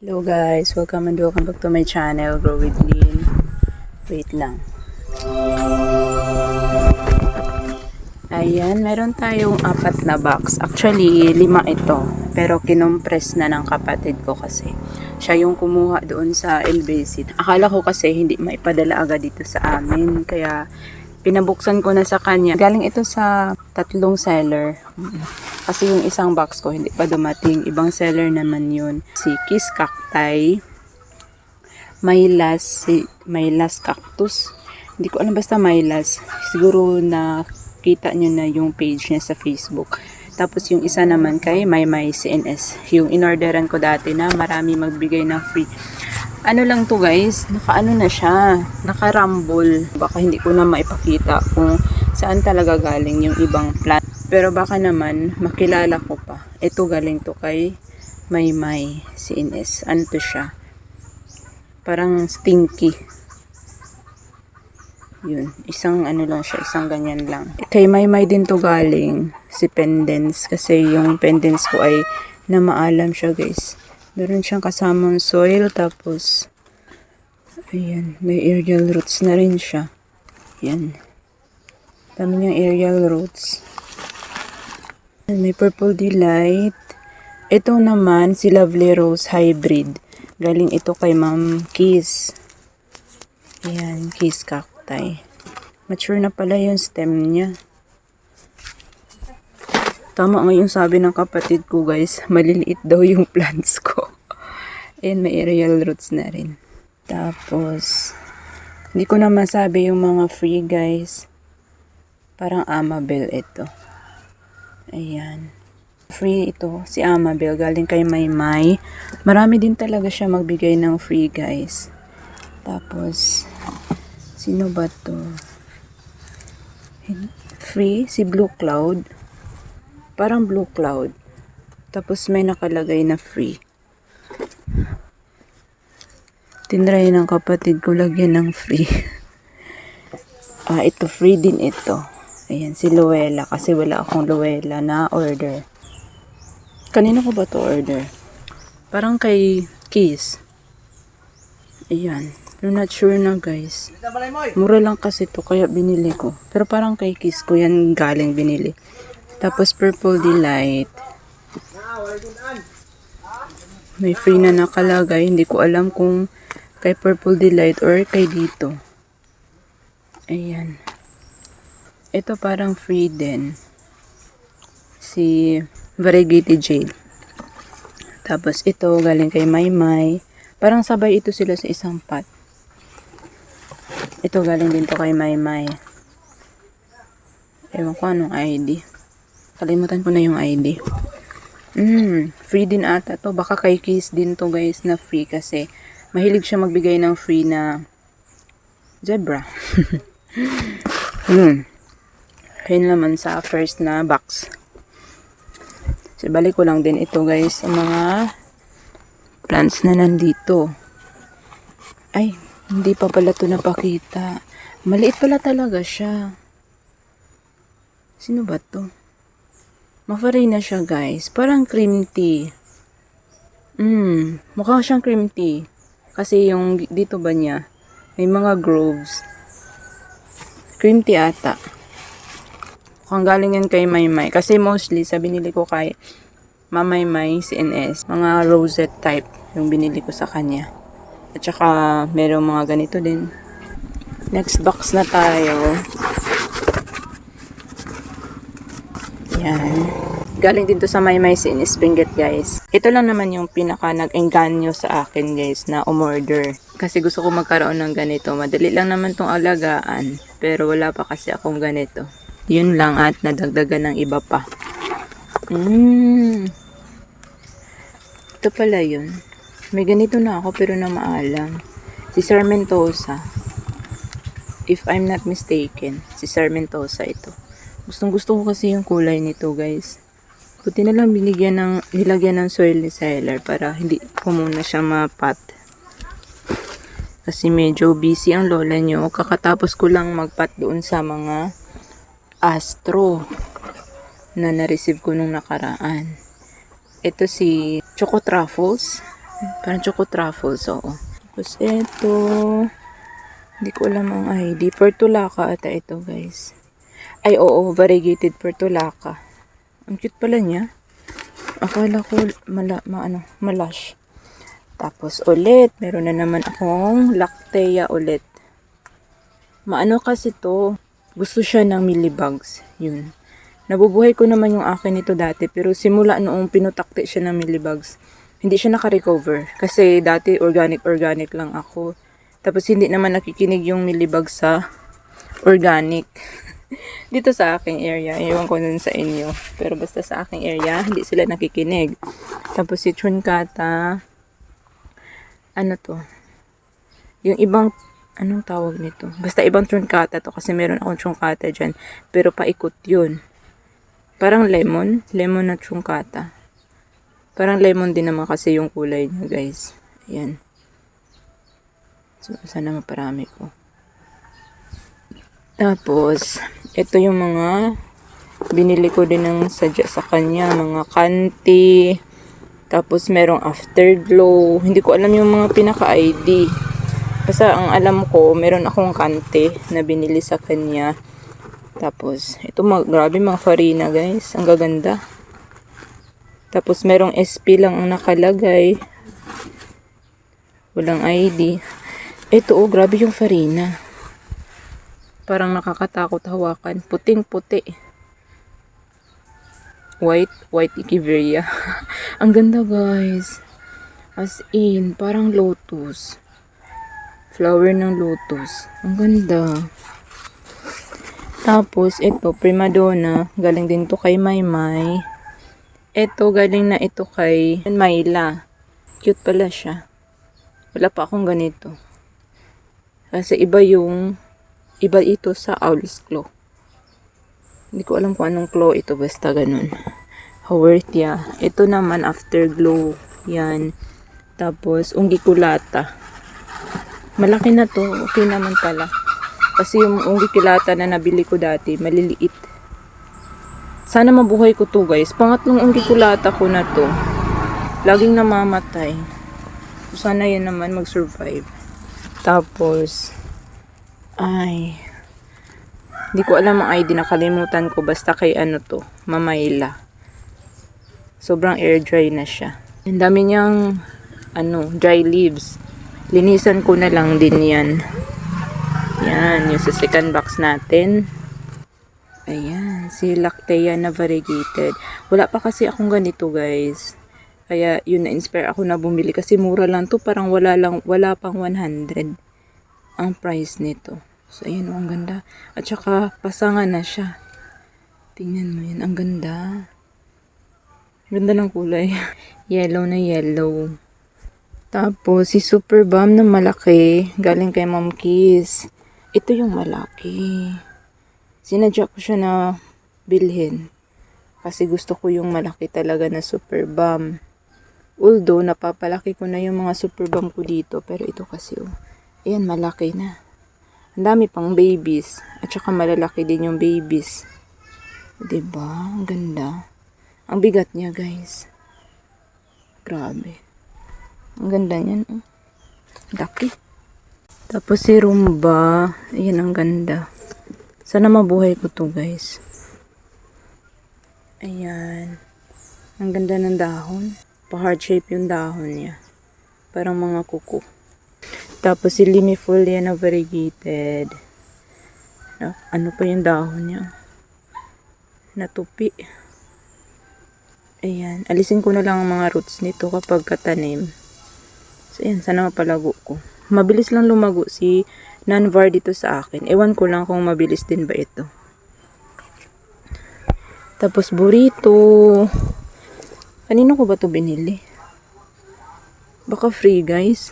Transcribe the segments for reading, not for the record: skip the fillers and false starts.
Hello guys, welcome back to my channel, Grow with Lynn. Wait lang. Ayan, meron tayong 4 na box. Actually, 5 ito. Pero kinompress na ng kapatid ko kasi. Siya yung kumuha doon sa LBC. Akala ko kasi hindi maipadala agad dito sa amin. Kaya pinabuksan ko na sa kanya. Galing ito sa 3 seller. Kasi yung isang box ko hindi pa dumating. Ibang seller naman yun. Si Kiss Cacti. Mylas Cactus. Hindi ko alam, basta Mylas. Siguro nakita nyo na yung page niya sa Facebook. Tapos yung isa naman kay Maymay CNS. Yung inorderan ko dati na marami magbigay ng free. Ano lang to guys, nakaano na siya, nakarambol. Baka hindi ko na maipakita kung saan talaga galing yung ibang plant. Pero baka naman makilala ko pa. Ito galing to kay Maymay CNS. Ano to siya? Parang stinky. Yun, isang ano lang siya, isang ganyan lang. Kay Maymay din to galing, si Pendants. Kasi yung Pendants ko ay namaalam siya guys. Meron siyang kasamang soil, tapos ayan, may aerial roots na rin siya. Ayan. Dami niyang aerial roots. May purple delight. Ito naman, si Lovely Rose Hybrid. Galing ito kay Ma'am Kiss. Ayan, Kiss Cacti. Mature na pala yung stem niya. Tama nga yung sabi ng kapatid ko guys, maliliit daw yung plants ko. Ayan, may aerial roots na rin. Tapos, hindi ko na masabi yung mga free guys. Parang Amabel ito. Ayan. Free ito, si Amabel, galing kay Maymay. Marami din talaga siya magbigay ng free guys. Tapos, sino ba to? Free, si Blue Cloud. Parang Blue Cloud. Tapos may nakalagay na free. Tinry ng kapatid ko lagyan ng free. Ito free din ito. Ayan, si Luella. Kasi wala akong Luella na order. Kanino ko ba to order? Parang kay Kiss. Ayan. Pero not sure na guys. Mura lang kasi to kaya binili ko. Pero parang kay Kiss ko yan galing binili. Tapos Purple Delight. May free na nakalagay. Hindi ko alam kung kay Purple Delight or kay dito. Ayan. Ito parang free din. Si Variegated Jade. Tapos ito galing kay Maymay. Parang sabay ito sila sa isang pot. Ito galing din to kay Maymay. Ewan ko anong ID. Kalimutan ko na yung ID. Free din ata to. Baka kay Kiss din to guys na free kasi mahilig siya magbigay ng free na zebra. Ayun naman sa first na box. So, balik ko lang din ito guys sa mga plants na nandito. Ay, hindi pa pala ito napakita. Maliit pala talaga siya. Sino ba to? Mafaray na siya guys. Parang cream tea. Mukha siyang cream tea. Kasi yung dito ba niya, may mga groves. Cream tea ata. Mukhang galing yan kay Maymay. Kasi mostly sa binili ko kay Maymay CNS, mga rosette type yung binili ko sa kanya. At saka merong mga ganito din. Next box na tayo. Yan. Galing din to sa Maymay CNS Springet guys. Ito lang naman yung pinaka nag-engganyo sa akin guys na umorder. Kasi gusto ko magkaroon ng ganito. Madali lang naman tong alagaan. Pero wala pa kasi akong ganito. Yun lang at nadagdagan ng iba pa. Ito pala yun. May ganito na ako pero na maalam. Si Sarmentosa. If I'm not mistaken. Si Sarmentosa ito. Gustong gusto ko kasi yung kulay nito guys. Buti na lang nilagyan ng soil ni seller para hindi ko muna siya mapat. Kasi medyo busy ang lola nyo. Kakatapos ko lang magpat doon sa mga Astro na na-receive ko nung nakaraan. Ito si Choco Truffles Parang choco truffles, oo. Tapos ito, hindi ko alam ang ID. Portulaca ata ito, guys. Ay, oo, variegated portulaca. Ang cute pala niya. Akala ko malash. Tapos ulit, meron na naman akong lactea ulit. Maano kasi to, gusto siya ng millibugs. Yun. Nabubuhay ko naman yung akin nito dati, pero simula noong pinutakti siya ng millibugs, hindi siya naka-recover. Kasi dati organic lang ako. Tapos hindi naman nakikinig yung millibugs sa organic. Dito sa aking area, ewan ko nun sa inyo. Pero basta sa aking area, hindi sila nakikinig. Tapos si Chunkata, ano to? Yung ibang, anong tawag nito? Basta ibang Chunkata to kasi meron akong Chunkata dyan. Pero paikot yun. Parang lemon na Chunkata. Parang lemon din naman kasi yung kulay niya, guys. Ayan. So, sana maparami ko. Tapos, ito yung mga binili ko din ng sadya sa kanya. Mga kanti. Tapos, merong afterglow. Hindi ko alam yung mga pinaka-ID. Basta, ang alam ko, meron akong kanti na binili sa kanya. Tapos, ito grabe mga farina, guys. Ang gaganda. Tapos, merong SP lang ang nakalagay. Walang ID. Ito, oh, grabe yung farina. Parang nakakatakot hawakan. Puting-puti. White Echeveria. Ang ganda, guys. As in, parang lotus. Flower ng lotus. Ang ganda. Tapos, ito, prima donna. Galing din to kay Maymay. Ito, galing na ito kay Myla. Cute pala siya. Wala pa akong ganito. Kasi iba ito sa owl's claw. Hindi ko alam kung anong claw ito. Basta ganun. Haworthia. Ito naman, afterglow. Yan. Tapos, unggiculata. Malaki na to. Okay naman pala. Kasi yung unggiculata na nabili ko dati, maliliit. Sana mabuhay ko to, guys. Pangatlong unggiculata ko na to. Laging namamatay. So, sana yan naman mag-survive. Tapos, hindi ko alam ang ID, nakalimutan ko. Basta kay ano to, Mamayla. Sobrang air dry na siya. Ang dami niyang, dry leaves. Linisan ko na lang din yan. Yan, yung sa second box natin. Ayan, si Lactea na variegated. Wala pa kasi akong ganito, guys. Kaya, yun, na-inspire ako na bumili. Kasi mura lang to, parang wala pang 100 ang price nito. So, ayan, ang ganda. At saka, pasangan na siya. Tingnan mo yan, ang ganda. Ganda ng kulay. Yellow na yellow. Tapos, si Super Balm na malaki, galing kay Mom Kiss. Ito yung malaki. Sinadya ko siya na bilhin. Kasi gusto ko yung malaki talaga na Super Balm. Although, napapalaki ko na yung mga Super Balm ko dito. Pero ito kasi, ayan, malaki na. Ang dami pang babies. At saka malalaki din yung babies. Diba? Ang ganda. Ang bigat niya, guys. Grabe. Ang ganda niyan. Laki. Tapos si Rumba. Ayan, ang ganda. Sana mabuhay ko to, guys. Ayan. Ang ganda ng dahon. Pa-heart shape yung dahon niya. Parang mga kuko. Tapos si Limifolia na variegated. Ano pa yung dahon niya? Natupi. Ayan. Alisin ko na lang ang mga roots nito kapag katanim. So, ayan. Sana mapalago ko. Mabilis lang lumago si Nanvar dito sa akin. Ewan ko lang kung mabilis din ba ito. Tapos burrito. Kanino ko ba ito binili? Baka free, guys.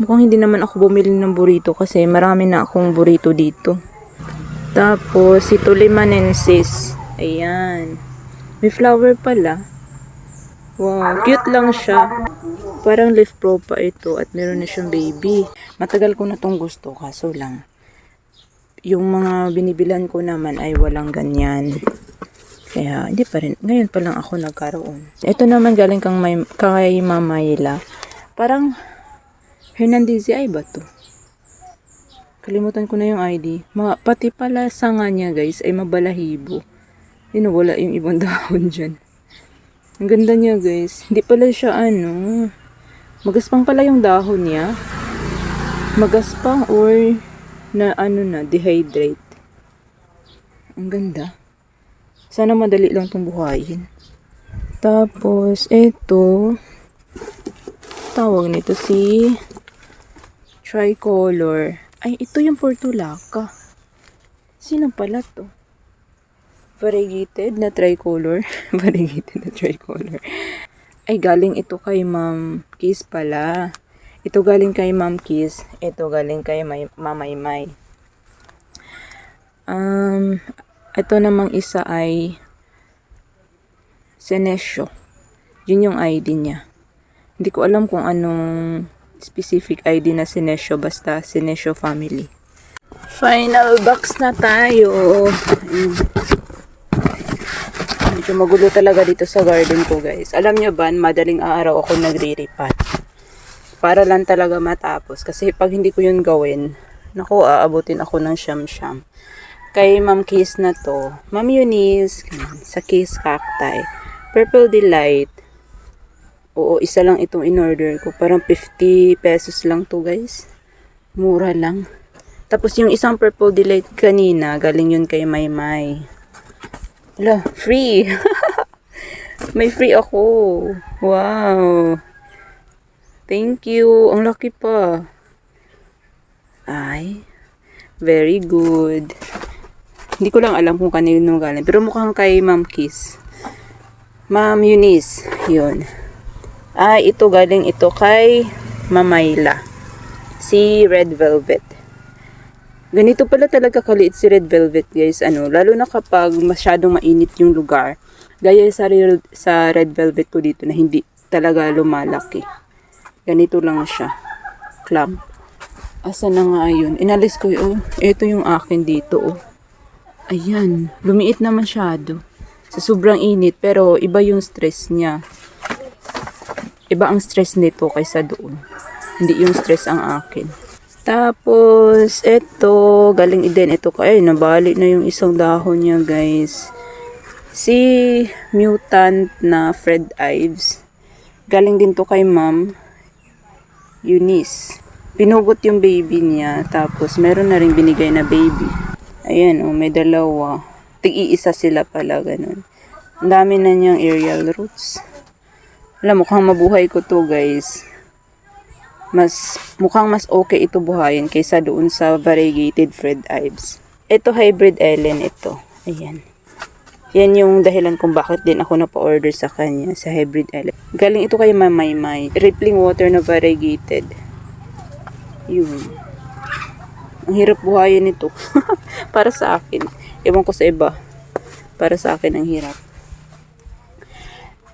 Mukhang hindi naman ako bumili ng burrito kasi marami na akong burrito dito. Tapos, si Tulimanensis. Ayan. May flower pala. Wow, cute lang siya. Parang leaf pro pa ito at meron na siyang baby. Matagal ko na tong gusto kaso lang. Yung mga binibilan ko naman ay walang ganyan. Kaya, hindi pa rin. Ngayon pa lang ako nagkaroon. Ito naman galing kay Mamayla. Parang, Hernandez ay ba to? Kalimutan ko na yung ID. Pati pala sanga niya guys ay mabalahibo. Yun, wala yung ibang dahon dyan. Ang ganda niya guys. Hindi pala siya magaspang pala yung dahon niya. Magaspang or dehydrate. Ang ganda. Sana madali lang itong buhayin. Tapos, ito, tawag nito si Tricolor. Ay, ito yung Portulaca. Sino pala to? Variegated na tricolor. Variegated na tricolor. Ay, galing ito kay Ma'am Kiss pala. Ito galing kay Ma'am Kiss. Ito galing kay Mamaymay. Ito namang isa ay Senesio. Yun yung ID niya. Hindi ko alam kung anong specific ID na Senesio. Basta Senesio family. Final box na tayo. Medyo magulo talaga dito sa garden ko guys. Alam nyo ba, madaling araw ako nagre-repat. Para lang talaga matapos. Kasi pag hindi ko yun gawin, naku, aabutin ako ng siyam-siyam. Kay Ma'am Kiss na to. Ma'am Eunice, sa Kiss Cacti. Purple Delight. Oo, isa lang itong in-order ko. Parang 50 pesos lang to guys. Mura lang. Tapos yung isang Purple Delight kanina, galing yun kay Maymay. Wala, free. May free ako. Wow. Thank you. Ang laki pa. Ay, very good. Hindi ko lang alam kung kanino galing. Pero mukhang kay Ma'am Kiss. Ma'am Eunice. Yun. Ay, ito galing ito kay Mamayla. Si Red Velvet. Ganito pala talaga kaliit si Red Velvet guys. Lalo na kapag masyadong mainit yung lugar. Gaya sa Red Velvet ko dito na hindi talaga lumalaki. Ganito lang siya. Clump. Asa na nga yun? Inalis ko yun. Ito yung akin dito. Oh. Ayan. Lumiit na masyado. Sa sobrang init. Pero iba yung stress niya. Iba ang stress nito kaysa doon. Hindi yung stress ang akin. Tapos, ito, galing din ito. Ay, nabali na yung isang dahon niya, guys. Si Mutant na Fred Ives. Galing din to kay Ma'am Eunice. Pinugot yung baby niya. Tapos, meron na rin binigay na baby. Ayan, may dalawa. Tig-iisa sila pala, ganun. Ang dami na niyang aerial roots. Alam, mukhang mabuhay ko to, guys. Mukhang mas okay ito buhayin kaysa doon sa variegated Fred Ives. Ito hybrid Ellen ito. Ayan. Yan yung dahilan kung bakit din ako napa-order sa kanya sa hybrid Ellen. Galing ito kay Mamaymay. Rippling water na variegated. Yun. Ang hirap buhayin ito. Para sa akin. Ewan ko sa iba. Para sa akin ang hirap.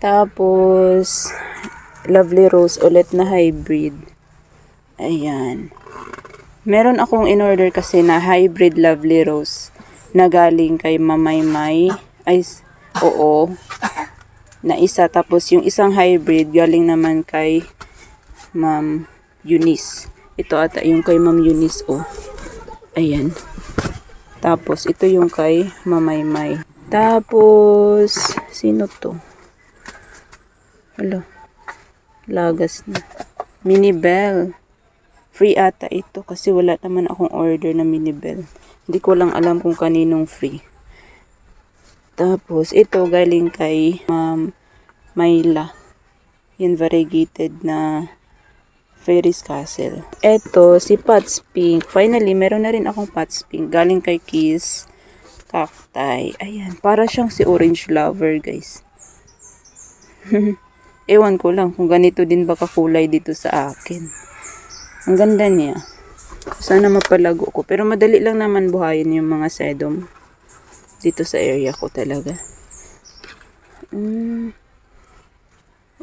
Tapos Lovely Rose ulit na hybrid. Ayan. Meron akong in-order kasi na hybrid Lovely Rose na galing kay Mamaymay. Oo. Na isa. Tapos yung isang hybrid galing naman kay Ma'am Eunice. Ito ata yung kay Ma'am Eunice. Oh. Ayan. Tapos ito yung kay Mamaymay. Tapos sino to? Hello. Lagas na. Minibel. Free ata ito kasi wala naman akong order na Minibel. Hindi ko lang alam kung kaninong free. Tapos ito galing kay Ma'am Mayla. Yan variegated na Fairy's Castle. Ito si Pots Pink. Finally meron na rin akong Pots Pink. Galing kay Kiss Cacti. Ayan. Para siyang si Orange Lover guys. Ewan ko lang kung ganito din ba kakulay dito sa akin. Ang ganda niya. Sana mapalago ko. Pero madali lang naman buhayin yung mga sedum. Dito sa area ko talaga.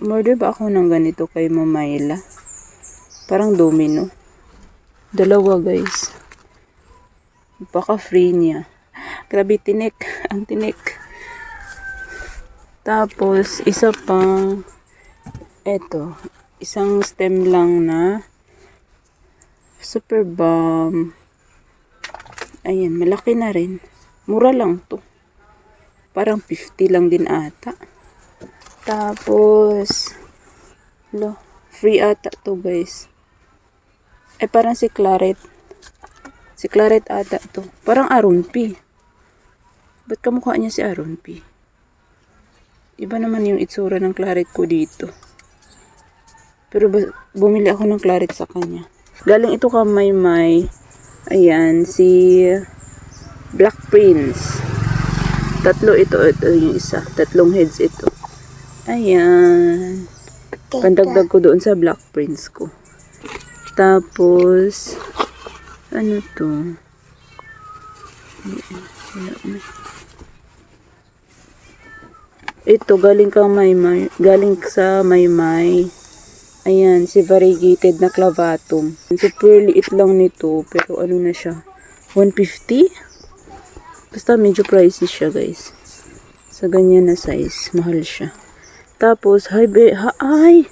Umorder ba ako ng ganito kay Mamayla? Parang domino. Dalawa guys. Baka free niya. Grabe tinik. Ang tinik. Tapos, isa pang, eto, isang stem lang na super bomb. Ayan, malaki na rin. Mura lang to. Parang 50 lang din ata. Tapos, free ata to guys. Parang si Claret. Si Claret ata to. Parang Aron P. Ba't kamukha niya si Aron P? Iba naman yung itsura ng Claret ko dito. Pero bumili ako ng Claret sa kanya. Galing ito ka Maymay. Ayan, si Black Prince. Tatlo ito yung isa. Tatlong heads ito. Ayan. Pandagdag ko doon sa Black Prince ko. Tapos, ano to? Ito, galing sa Maymay. Ayan, si variegated na clavatum. Super liit lang nito, pero ano na siya? 150? Basta medyo pricey siya, guys. Sa ganyan na size, mahal siya. Tapos, wala, ang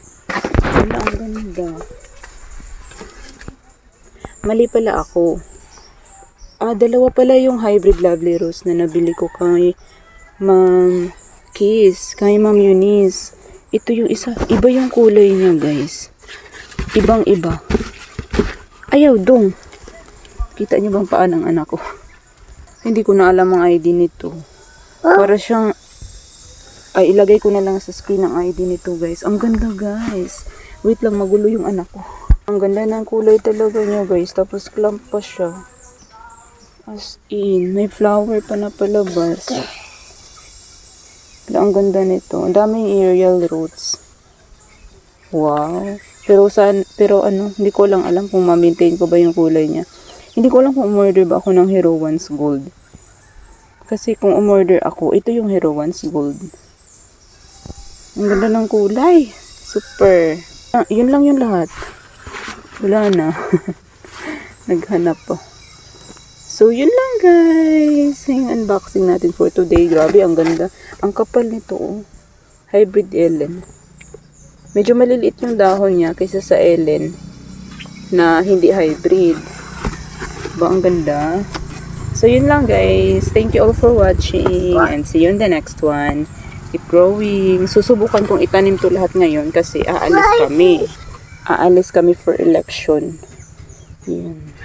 ganda. Mali pala ako. Dalawa pala yung hybrid lovely rose na nabili ko kay Ma'am Kiss, kay Ma'am Eunice. Ito yung isa. Iba yung kulay niya, guys. Ibang-iba. Ayaw, dong. Kita niyo bang paan ng anak ko? Hindi ko na alam ang ID nito. Para siyang... ilagay ko na lang sa screen ang ID nito, guys. Ang ganda, guys. Wait lang, magulo yung anak ko. Ang ganda ng kulay talaga niya, guys. Tapos clump pa siya. As in, may flower pa na palabas. Ang ganda nito. Ang daming aerial roots. Wow. Pero hindi ko lang alam kung ma-maintain ko ba yung kulay niya. Hindi ko alam kung umorder ba ako ng Hero Ones Gold. Kasi kung umorder ako, ito yung Hero Ones Gold. Ang ganda ng kulay. Super. Yun lang yung lahat. Wala na. Naghanap po. So, yun lang guys. Yung unboxing natin for today. Grabe, ang ganda. Ang kapal nito. Oh. Hybrid Ellen. Medyo maliliit yung dahon niya kaysa sa Ellen na hindi hybrid. Ba, ang ganda. So, yun lang guys. Thank you all for watching. And see you in the next one. Keep growing. Susubukan kong itanim to lahat ngayon kasi aalis kami. Aalis kami for election. Yan.